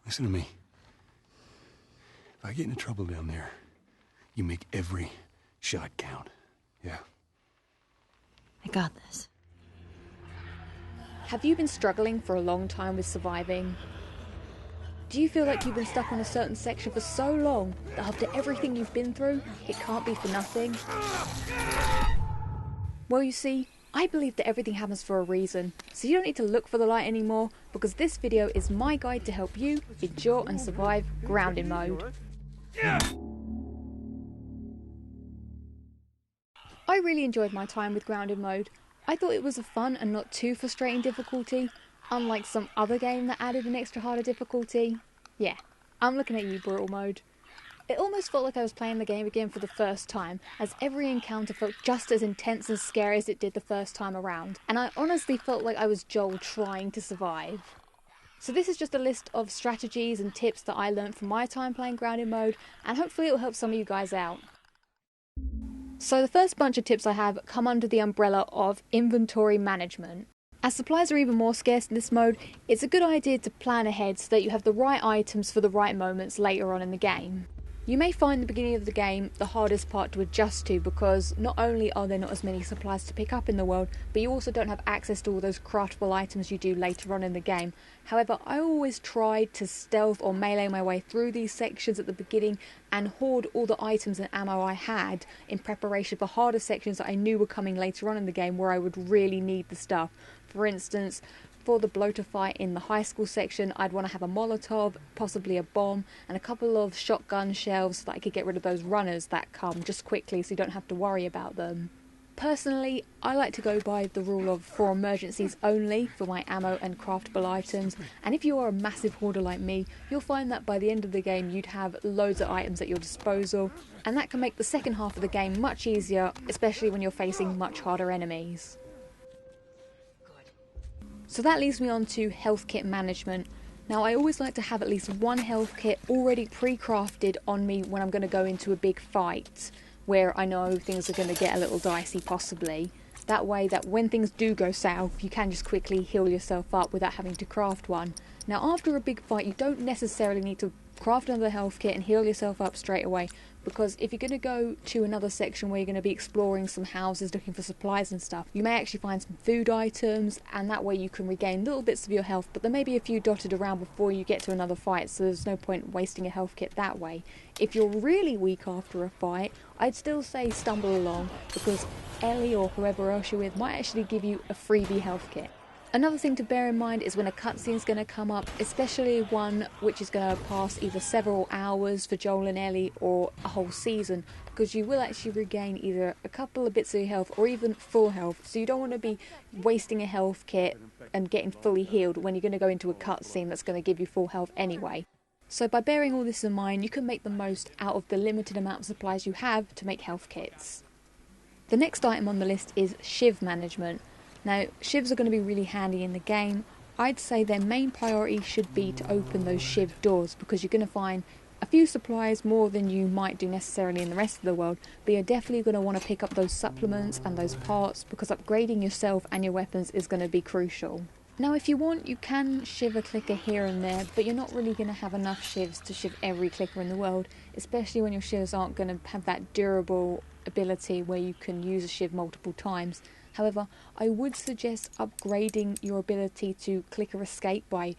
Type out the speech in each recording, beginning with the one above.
Listen to me. If I get into trouble down there, you make every shot count. Yeah? I got this. Have you been struggling for a long time with surviving? Do you feel like you've been stuck on a certain section for so long that after everything you've been through, it can't be for nothing? Well, you see, I believe that everything happens for a reason, so you don't need to look for the light anymore, because this video is my guide to help you endure and survive grounded mode. I really enjoyed my time with grounded mode. I thought it was a fun and not too frustrating difficulty, unlike some other game that added an extra harder difficulty. Yeah, I'm looking at you, brutal mode. It almost felt like I was playing the game again for the first time, as every encounter felt just as intense and scary as it did the first time around, and I honestly felt like I was Joel trying to survive. So this is just a list of strategies and tips that I learned from my time playing grounded mode, and hopefully it will help some of you guys out. So the first bunch of tips I have come under the umbrella of inventory management. As supplies are even more scarce in this mode, it's a good idea to plan ahead so that you have the right items for the right moments later on in the game. You may find the beginning of the game the hardest part to adjust to, because not only are there not as many supplies to pick up in the world, but you also don't have access to all those craftable items you do later on in the game. However, I always tried to stealth or melee my way through these sections at the beginning and hoard all the items and ammo I had in preparation for harder sections that I knew were coming later on in the game where I would really need the stuff. For instance, for the bloater fight in the high school section, I'd want to have a Molotov, possibly a bomb, and a couple of shotgun shells so that I could get rid of those runners that come just quickly so you don't have to worry about them. Personally, I like to go by the rule of for emergencies only for my ammo and craftable items, and if you are a massive hoarder like me, you'll find that by the end of the game you'd have loads of items at your disposal, and that can make the second half of the game much easier, especially when you're facing much harder enemies. So that leads me on to health kit management. Now I always like to have at least one health kit already pre-crafted on me when I'm going to go into a big fight, where I know things are going to get a little dicey possibly. That way that when things do go south, you can just quickly heal yourself up without having to craft one. Now after a big fight, you don't necessarily need to craft another health kit and heal yourself up straight away, because if you're going to go to another section where you're going to be exploring some houses looking for supplies and stuff, you may actually find some food items, and that way you can regain little bits of your health, but there may be a few dotted around before you get to another fight, so there's no point wasting a health kit that way. If you're really weak after a fight, I'd still say stumble along, because Ellie or whoever else you're with might actually give you a freebie health kit. Another thing to bear in mind is when a cutscene is going to come up, especially one which is going to pass either several hours for Joel and Ellie or a whole season, because you will actually regain either a couple of bits of your health or even full health, so you don't want to be wasting a health kit and getting fully healed when you're going to go into a cutscene that's going to give you full health anyway. So by bearing all this in mind, you can make the most out of the limited amount of supplies you have to make health kits. The next item on the list is shiv management. Now, shivs are going to be really handy in the game. I'd say their main priority should be to open those shiv doors, because you're going to find a few supplies more than you might do necessarily in the rest of the world, but you're definitely going to want to pick up those supplements and those parts, because upgrading yourself and your weapons is going to be crucial. Now if you want, you can shiv a clicker here and there, but you're not really going to have enough shivs to shiv every clicker in the world, especially when your shivs aren't going to have that durable ability where you can use a shiv multiple times. However, I would suggest upgrading your ability to clicker escape by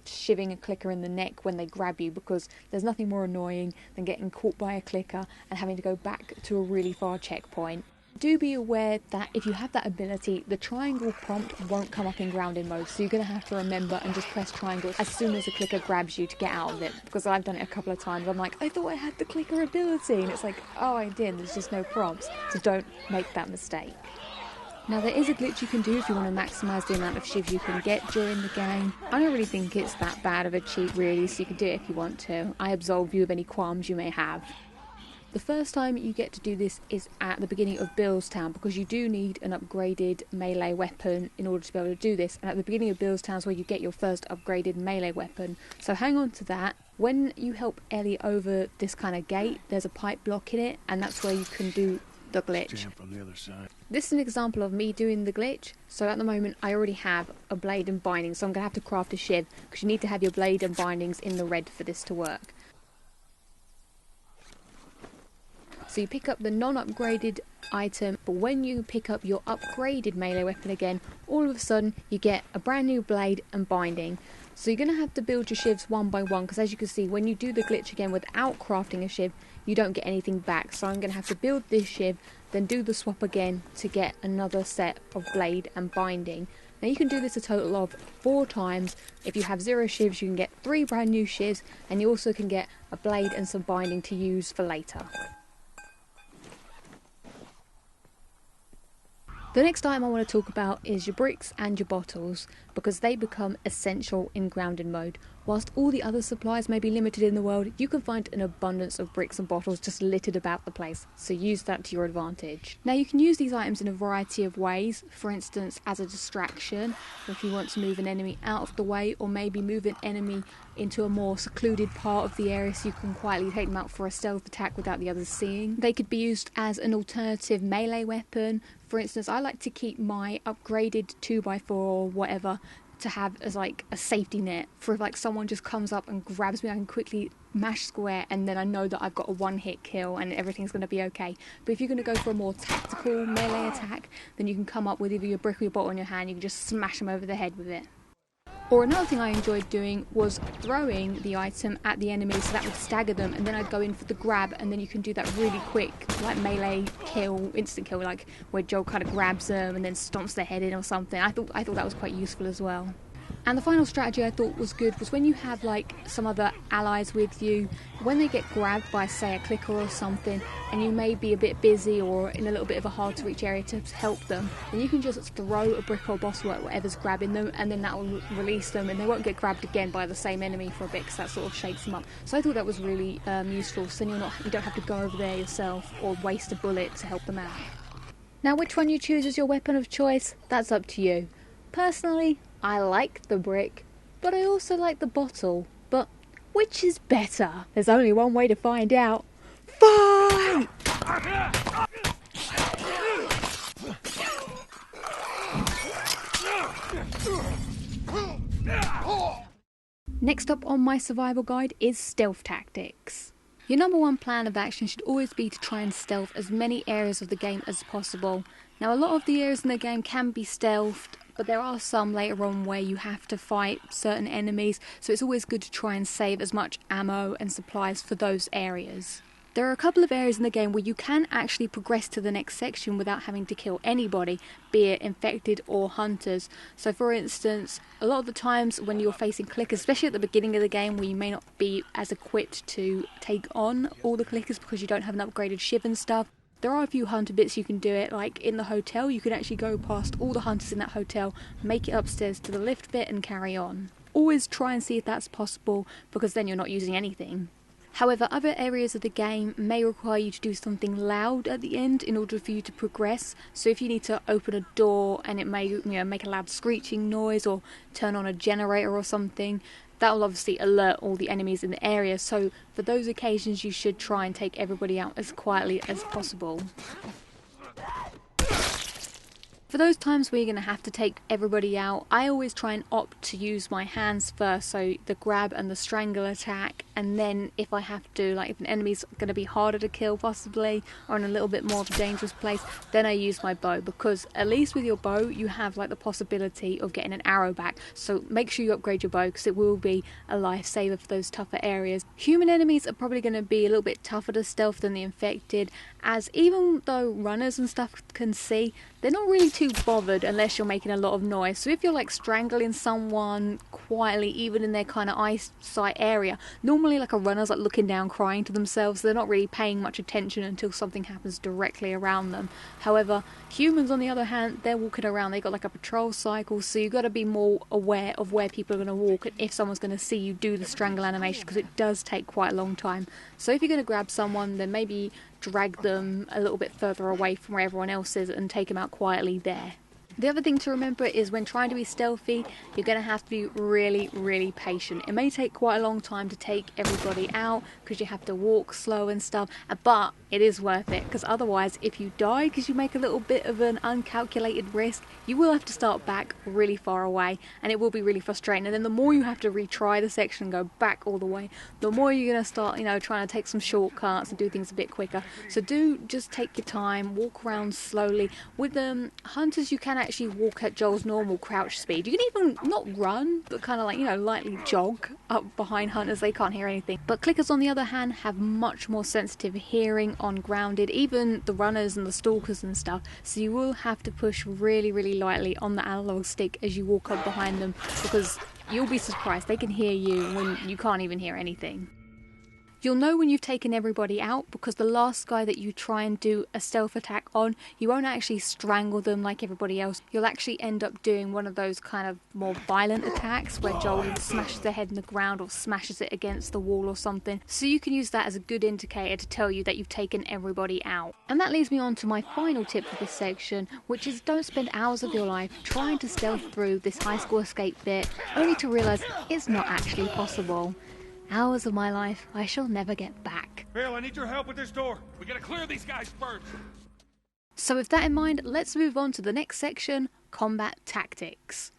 shivving a clicker in the neck when they grab you, because there's nothing more annoying than getting caught by a clicker and having to go back to a really far checkpoint. Do be aware that if you have that ability, the triangle prompt won't come up in grounded mode, so you're going to have to remember and just press triangle as soon as the clicker grabs you to get out of it, because I've done it a couple of times. I'm like, I thought I had the clicker ability, and it's like, oh, I did, there's just no prompts, so don't make that mistake. Now there is a glitch you can do if you want to maximise the amount of shivs you can get during the game. I don't really think it's that bad of a cheat really, so you can do it if you want to. I absolve you of any qualms you may have. The first time you get to do this is at the beginning of Billstown, because you do need an upgraded melee weapon in order to be able to do this, and at the beginning of Billstown is where you get your first upgraded melee weapon, so hang on to that. When you help Ellie over this kind of gate, there's a pipe block in it, and that's where you can do the glitch. Jam from the other side. This is an example of me doing the glitch. So at the moment I already have a blade and binding, so I'm going to have to craft a shiv, because you need to have your blade and bindings in the red for this to work. So you pick up the non-upgraded item, but when you pick up your upgraded melee weapon again, all of a sudden you get a brand new blade and binding. So you're going to have to build your shivs one by one, because as you can see, when you do the glitch again without crafting a shiv, you don't get anything back. So I'm going to have to build this shiv, then do the swap again to get another set of blade and binding. Now you can do this a total of 4 times. If you have 0 shivs, you can get 3 brand new shivs, and you also can get a blade and some binding to use for later. The next item I want to talk about is your bricks and your bottles, because they become essential in grounded mode. Whilst all the other supplies may be limited in the world, you can find an abundance of bricks and bottles just littered about the place, so use that to your advantage. Now you can use these items in a variety of ways, for instance as a distraction, if you want to move an enemy out of the way, or maybe move an enemy into a more secluded part of the area so you can quietly take them out for a stealth attack without the others seeing. They could be used as an alternative melee weapon. For instance, I like to keep my upgraded 2x4 or whatever to have as like a safety net for if like someone just comes up and grabs me, I can quickly mash square and then I know that I've got a one-hit kill and everything's going to be okay. But if you're going to go for a more tactical melee attack, then you can come up with either your brick or your bottle in your hand, you can just smash them over the head with it. Or another thing I enjoyed doing was throwing the item at the enemy, so that would stagger them, and then I'd go in for the grab, and then you can do that really quick, like melee kill, instant kill, like where Joel kind of grabs them and then stomps their head in or something. I thought that was quite useful as well. And the final strategy I thought was good was when you have like some other allies with you, when they get grabbed by say a clicker or something, and you may be a bit busy or in a little bit of a hard to reach area to help them, then you can just throw a brick or bottle at whatever's grabbing them, and then that will release them and they won't get grabbed again by the same enemy for a bit, because that sort of shakes them up. So I thought that was really useful, so then you don't have to go over there yourself or waste a bullet to help them out. Now which one you choose as your weapon of choice, that's up to you. Personally, I like the brick, but I also like the bottle. But which is better? There's only one way to find out. Fight! Next up on my survival guide is stealth tactics. Your number one plan of action should always be to try and stealth as many areas of the game as possible. Now a lot of the areas in the game can be stealthed, but there are some later on where you have to fight certain enemies, so it's always good to try and save as much ammo and supplies for those areas. There are a couple of areas in the game where you can actually progress to the next section without having to kill anybody, be it infected or hunters. So for instance, a lot of the times when you're facing clickers, especially at the beginning of the game where you may not be as equipped to take on all the clickers because you don't have an upgraded shiv and stuff, there are a few hunter bits you can do it, like in the hotel you can actually go past all the hunters in that hotel, make it upstairs to the lift bit and carry on. Always try and see if that's possible, because then you're not using anything. However, other areas of the game may require you to do something loud at the end in order for you to progress. So if you need to open a door and it may make a loud screeching noise, or turn on a generator or something, that will obviously alert all the enemies in the area. So for those occasions you should try and take everybody out as quietly as possible. For those times where you're going to have to take everybody out, I always try and opt to use my hands first, so the grab and the strangle attack, and then if I have to, like if an enemy's going to be harder to kill possibly, or in a little bit more of a dangerous place, then I use my bow, because at least with your bow you have like the possibility of getting an arrow back, so make sure you upgrade your bow because it will be a lifesaver for those tougher areas. Human enemies are probably going to be a little bit tougher to stealth than the infected, as even though runners and stuff can see, they're not really too bothered unless you're making a lot of noise. So if you're like strangling someone quietly, even in their kind of eyesight area, normally like a runner's like looking down crying to themselves, so they're not really paying much attention until something happens directly around them. However, humans on the other hand, they're walking around, they've got like a patrol cycle, so you've got to be more aware of where people are going to walk and if someone's going to see you do the strangle animation, because it does take quite a long time. So if you're going to grab someone, then maybe drag them a little bit further away from where everyone else is and take them out quietly there. The other thing to remember is when trying to be stealthy, you're going to have to be really, really patient. It may take quite a long time to take everybody out because you have to walk slow and stuff, but it is worth it, because otherwise if you die because you make a little bit of an uncalculated risk, you will have to start back really far away, and it will be really frustrating. And then the more you have to retry the section and go back all the way, the more you're going to start, you know, trying to take some shortcuts and do things a bit quicker. So do just take your time, walk around slowly. With hunters, you can actually walk at Joel's normal crouch speed. You can even not run, but kind of like, you know, lightly jog up behind hunters. They can't hear anything. But clickers, on the other hand, have much more sensitive hearing on grounded, even the runners and the stalkers and stuff. So you will have to push really, really lightly on the analog stick as you walk up behind them, because you'll be surprised. They can hear you when you can't even hear anything. You'll know when you've taken everybody out, because the last guy that you try and do a stealth attack on, you won't actually strangle them like everybody else. You'll actually end up doing one of those kind of more violent attacks where Joel smashes their head in the ground or smashes it against the wall or something. So you can use that as a good indicator to tell you that you've taken everybody out. And that leads me on to my final tip for this section, which is don't spend hours of your life trying to stealth through this high school escape bit, only to realise it's not actually possible. Hours of my life I shall never get back. Bill, I need your help with this door. We gotta clear these guys first. So with that in mind, let's move on to the next section, combat tactics.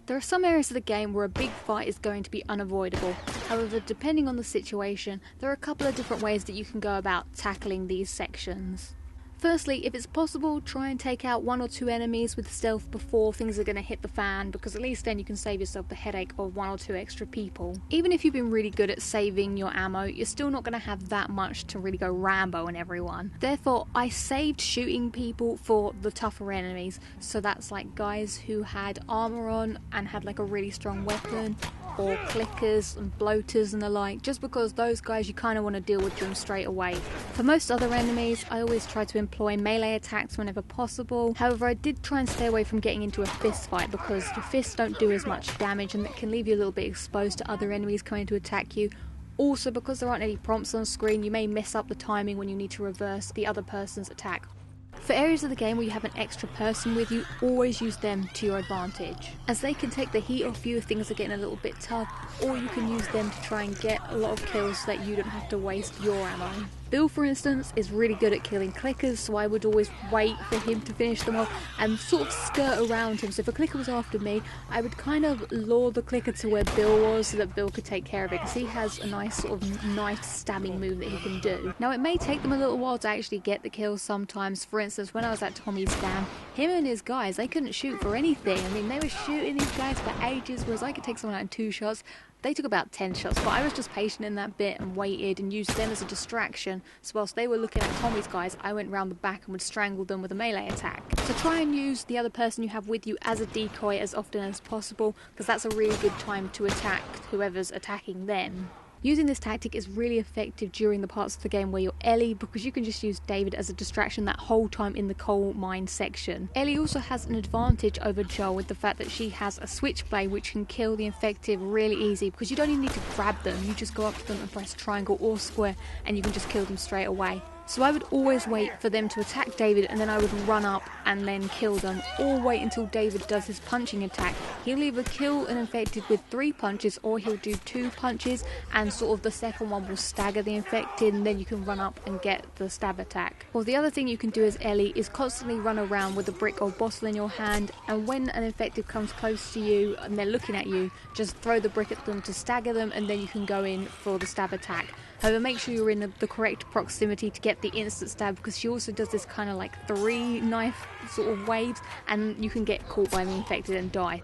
There are some areas of the game where a big fight is going to be unavoidable. However, depending on the situation, there are a couple of different ways that you can go about tackling these sections. Firstly, if it's possible, try and take out 1 or 2 enemies with stealth before things are going to hit the fan, because at least then you can save yourself the headache of 1 or 2 extra people. Even if you've been really good at saving your ammo, you're still not going to have that much to really go Rambo on everyone. Therefore, I saved shooting people for the tougher enemies, so that's like guys who had armor on and had like a really strong weapon, or clickers and bloaters and the like, just because those guys you kind of want to deal with them straight away. For most other enemies, I always try to employ melee attacks whenever possible. However, I did try and stay away from getting into a fist fight, because your fists don't do as much damage and it can leave you a little bit exposed to other enemies coming to attack you. Also, because there aren't any prompts on screen, you may mess up the timing when you need to reverse the other person's attack. For areas of the game where you have an extra person with you, always use them to your advantage, as they can take the heat off you if things are getting a little bit tough, or you can use them to try and get a lot of kills so that you don't have to waste your ammo. Bill, for instance, is really good at killing clickers, so I would always wait for him to finish them off and sort of skirt around him. So if a clicker was after me, I would kind of lure the clicker to where Bill was so that Bill could take care of it, because he has a nice sort of knife stabbing move that he can do. Now, it may take them a little while to actually get the kills sometimes. For instance, when I was at Tommy's dam, him and his guys, they couldn't shoot for anything. I mean, they were shooting these guys for ages, whereas I could take someone out in 2 shots. They took about 10 shots, but I was just patient in that bit and waited and used them as a distraction. So whilst they were looking at Tommy's guys, I went round the back and would strangle them with a melee attack. So try and use the other person you have with you as a decoy as often as possible, because that's a really good time to attack whoever's attacking them. Using this tactic is really effective during the parts of the game where you're Ellie, because you can just use David as a distraction that whole time in the coal mine section. Ellie also has an advantage over Joel with the fact that she has a switchblade which can kill the infected really easy, because you don't even need to grab them, you just go up to them and press triangle or square and you can just kill them straight away. So I would always wait for them to attack David, and then I would run up and then kill them, or wait until David does his punching attack. He'll either kill an infected with 3 punches, or he'll do 2 punches and sort of the second one will stagger the infected, and then you can run up and get the stab attack. Or the other thing you can do as Ellie is constantly run around with a brick or bottle in your hand, and when an infected comes close to you and they're looking at you, just throw the brick at them to stagger them, and then you can go in for the stab attack. However, make sure you're in the correct proximity to get the instant stab, because she also does this kind of like 3 knife sort of waves, and you can get caught by the infected and die.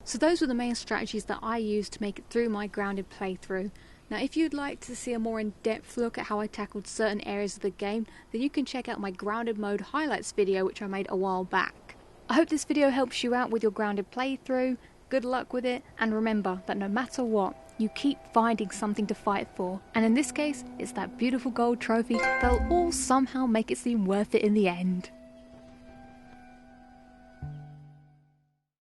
So those were the main strategies that I used to make it through my grounded playthrough. Now, if you'd like to see a more in-depth look at how I tackled certain areas of the game, then you can check out my grounded mode highlights video, which I made a while back. I hope this video helps you out with your grounded playthrough. Good luck with it, and remember that no matter what, you keep finding something to fight for, and in this case, it's that beautiful gold trophy that'll all somehow make it seem worth it in the end.